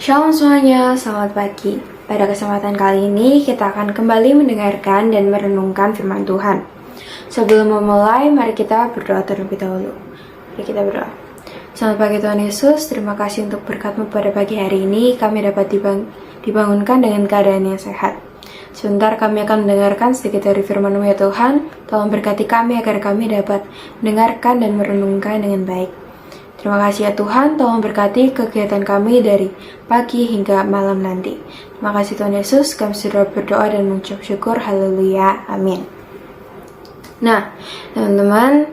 Shalom semuanya, selamat pagi. Pada kesempatan kali ini kita akan kembali mendengarkan dan merenungkan firman Tuhan. Sebelum memulai, mari kita berdoa terlebih dahulu. Mari kita berdoa. Selamat pagi Tuhan Yesus, terima kasih untuk berkat-Mu pada pagi hari ini. Kami dapat dibangunkan dengan keadaan yang sehat. Sebentar kami akan mendengarkan sedikit dari firman-Mu ya Tuhan. Tolong berkati kami agar kami dapat mendengarkan dan merenungkan dengan baik. Terima kasih ya Tuhan, tolong berkati kegiatan kami dari pagi hingga malam nanti. Terima kasih Tuhan Yesus, kami sudah berdoa dan mengucap syukur, haleluya, amin. Nah, teman-teman,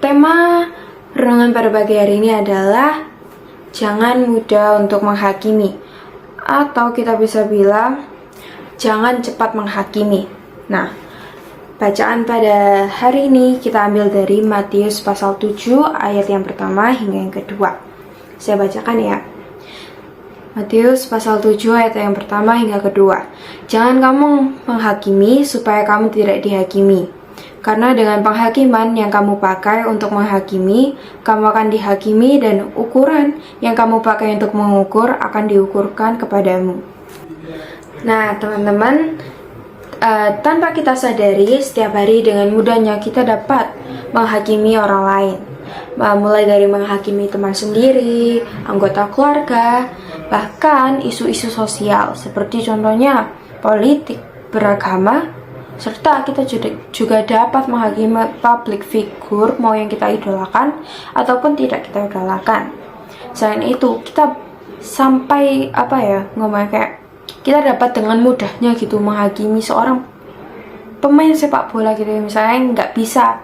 tema renungan pada pagi hari ini adalah jangan mudah untuk menghakimi, atau kita bisa bilang jangan cepat menghakimi. Nah, bacaan pada hari ini kita ambil dari Matius pasal 7 ayat yang pertama hingga yang kedua. Saya bacakan ya. Matius pasal 7 ayat yang pertama hingga kedua. Jangan kamu menghakimi supaya kamu tidak dihakimi. Karena dengan penghakiman yang kamu pakai untuk menghakimi, kamu akan dihakimi dan ukuran yang kamu pakai untuk mengukur akan diukurkan kepadamu. Nah, teman-teman, tanpa kita sadari, setiap hari dengan mudahnya kita dapat menghakimi orang lain. Mulai dari menghakimi teman sendiri, anggota keluarga, bahkan isu-isu sosial seperti contohnya politik, beragama, serta kita juga dapat menghakimi public figure mau yang kita idolakan ataupun tidak kita idolakan. Selain itu, kita sampai kita dapat dengan mudahnya gitu menghakimi seorang pemain sepak bola gitu, misalnya nggak bisa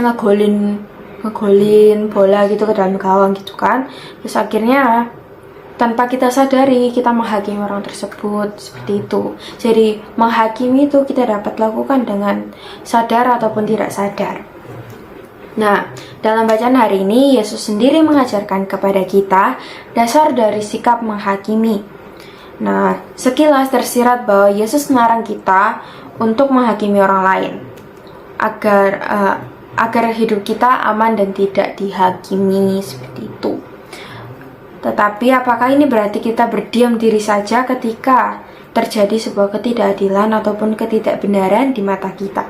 ngegolin bola gitu ke dalam gawang gitu kan, terus akhirnya tanpa kita sadari kita menghakimi orang tersebut seperti itu. Jadi menghakimi itu kita dapat lakukan dengan sadar ataupun tidak sadar. Nah, dalam bacaan hari ini Yesus sendiri mengajarkan kepada kita dasar dari sikap menghakimi. Nah, sekilas tersirat bahwa Yesus melarang kita untuk menghakimi orang lain agar hidup kita aman dan tidak dihakimi seperti itu. Tetapi apakah ini berarti kita berdiam diri saja ketika terjadi sebuah ketidakadilan ataupun ketidakbenaran di mata kita?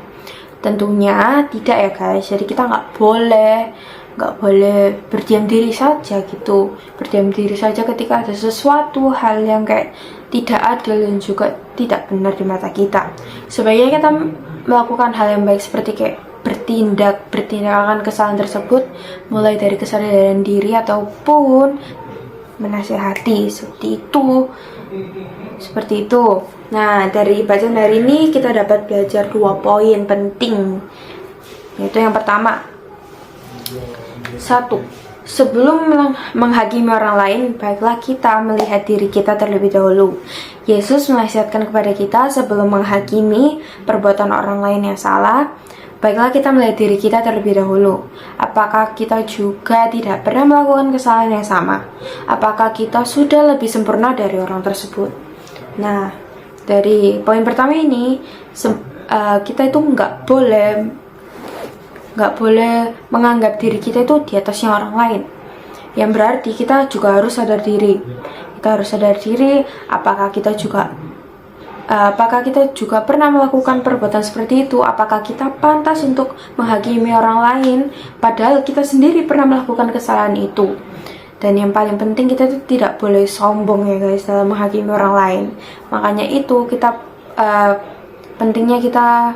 Tentunya tidak ya guys. Jadi kita nggak boleh berdiam diri saja gitu. Berdiam diri saja ketika ada sesuatu hal yang kayak tidak adil dan juga tidak benar di mata kita. Sebaiknya kita melakukan hal yang baik seperti kayak bertindak akan kesalahan tersebut, mulai dari kesadaran diri ataupun menasehati seperti itu. Nah, dari bacaan hari ini kita dapat belajar 2 poin penting, yaitu yang pertama, 1. Sebelum menghakimi orang lain, baiklah kita melihat diri kita terlebih dahulu. Yesus menasihatkan kepada kita sebelum menghakimi perbuatan orang lain yang salah, baiklah kita melihat diri kita terlebih dahulu. Apakah kita juga tidak pernah melakukan kesalahan yang sama? Apakah kita sudah lebih sempurna dari orang tersebut? Nah, dari poin pertama ini, kita itu nggak boleh menganggap diri kita itu di atasnya orang lain. Yang berarti kita juga harus sadar diri. Kita harus sadar diri apakah kita juga pernah melakukan perbuatan seperti itu. Apakah kita pantas untuk menghakimi orang lain padahal kita sendiri pernah melakukan kesalahan itu. Dan yang paling penting, kita itu tidak boleh sombong ya guys dalam menghakimi orang lain. Makanya itu pentingnya kita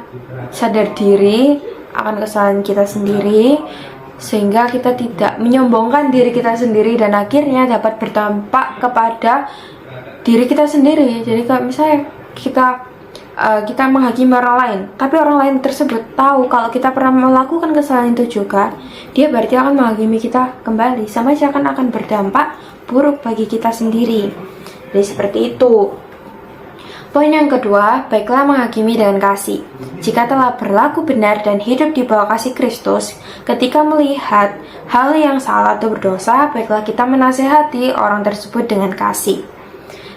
sadar diri akan kesalahan kita sendiri, sehingga kita tidak menyombongkan diri kita sendiri dan akhirnya dapat berdampak kepada diri kita sendiri. Jadi kalau misalnya kita menghakimi orang lain, tapi orang lain tersebut tahu kalau kita pernah melakukan kesalahan itu juga, dia berarti akan menghakimi kita kembali, sama saja akan berdampak buruk bagi kita sendiri. Jadi seperti itu. Poin yang kedua, baiklah menghakimi dengan kasih. Jika telah berlaku benar dan hidup di bawah kasih Kristus, ketika melihat hal yang salah atau berdosa, baiklah kita menasehati orang tersebut dengan kasih.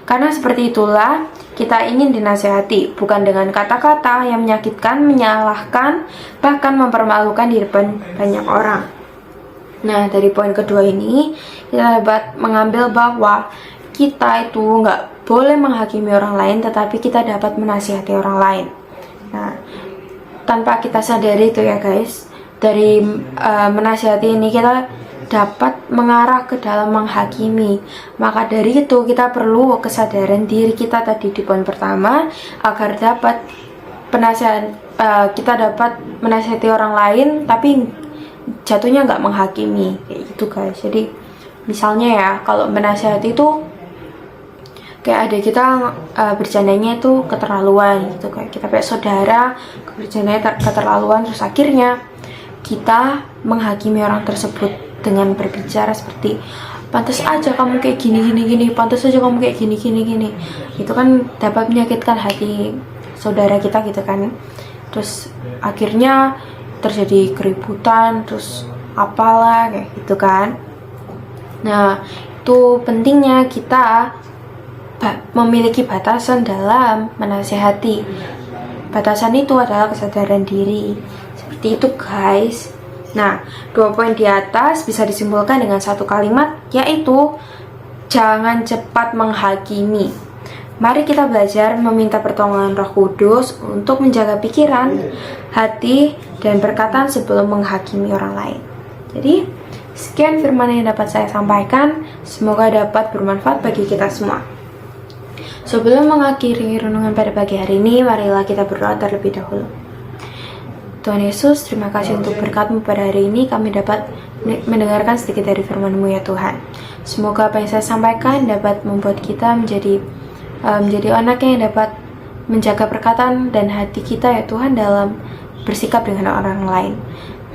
Karena seperti itulah kita ingin dinasehati, bukan dengan kata-kata yang menyakitkan, menyalahkan, bahkan mempermalukan di depan banyak orang. Nah, dari poin kedua ini kita dapat mengambil bahwa kita itu nggak boleh menghakimi orang lain, tetapi kita dapat menasihati orang lain. Nah, tanpa kita sadari itu ya guys, dari menasihati ini kita dapat mengarah ke dalam menghakimi. Maka dari itu kita perlu kesadaran diri kita tadi di poin pertama, agar dapat kita dapat menasihati orang lain tapi jatuhnya nggak menghakimi kayak gitu guys. Jadi misalnya ya, kalau menasihati itu kayak ada kita bercandanya itu keterlaluan gitu, kayak kita kayak saudara bercandanya keterlaluan, terus akhirnya kita menghakimi orang tersebut dengan berbicara seperti pantas aja kamu kayak gini, pantas aja kamu kayak gini. Itu kan dapat menyakitkan hati saudara kita gitu kan. Terus akhirnya terjadi keributan, terus apalah kayak gitu kan. Nah, itu pentingnya kita memiliki batasan dalam menasehati. Batasan itu adalah kesadaran diri. Seperti itu guys. Nah, 2 poin di atas bisa disimpulkan dengan satu kalimat, yaitu jangan cepat menghakimi. Mari kita belajar meminta pertolongan Roh Kudus untuk menjaga pikiran, hati, dan perkataan sebelum menghakimi orang lain. Jadi, sekian firman yang dapat saya sampaikan. Semoga dapat bermanfaat bagi kita semua. Sebelum mengakhiri renungan pada pagi hari ini, marilah kita berdoa terlebih dahulu. Tuhan Yesus, terima kasih untuk berkat-Mu pada hari ini. Kami dapat mendengarkan sedikit dari firman-Mu ya Tuhan. Semoga apa yang saya sampaikan dapat membuat kita menjadi anak yang dapat menjaga perkataan dan hati kita ya Tuhan dalam bersikap dengan orang lain.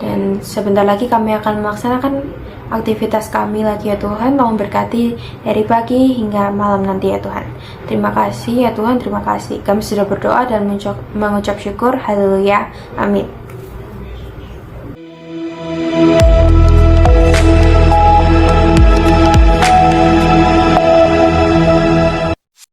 Dan sebentar lagi kami akan melaksanakan aktivitas kami lagi ya Tuhan. Tolong berkati dari pagi hingga malam nanti ya Tuhan. Terima kasih ya Tuhan, terima kasih. Kami sudah berdoa dan mengucap syukur. Haleluya, amin.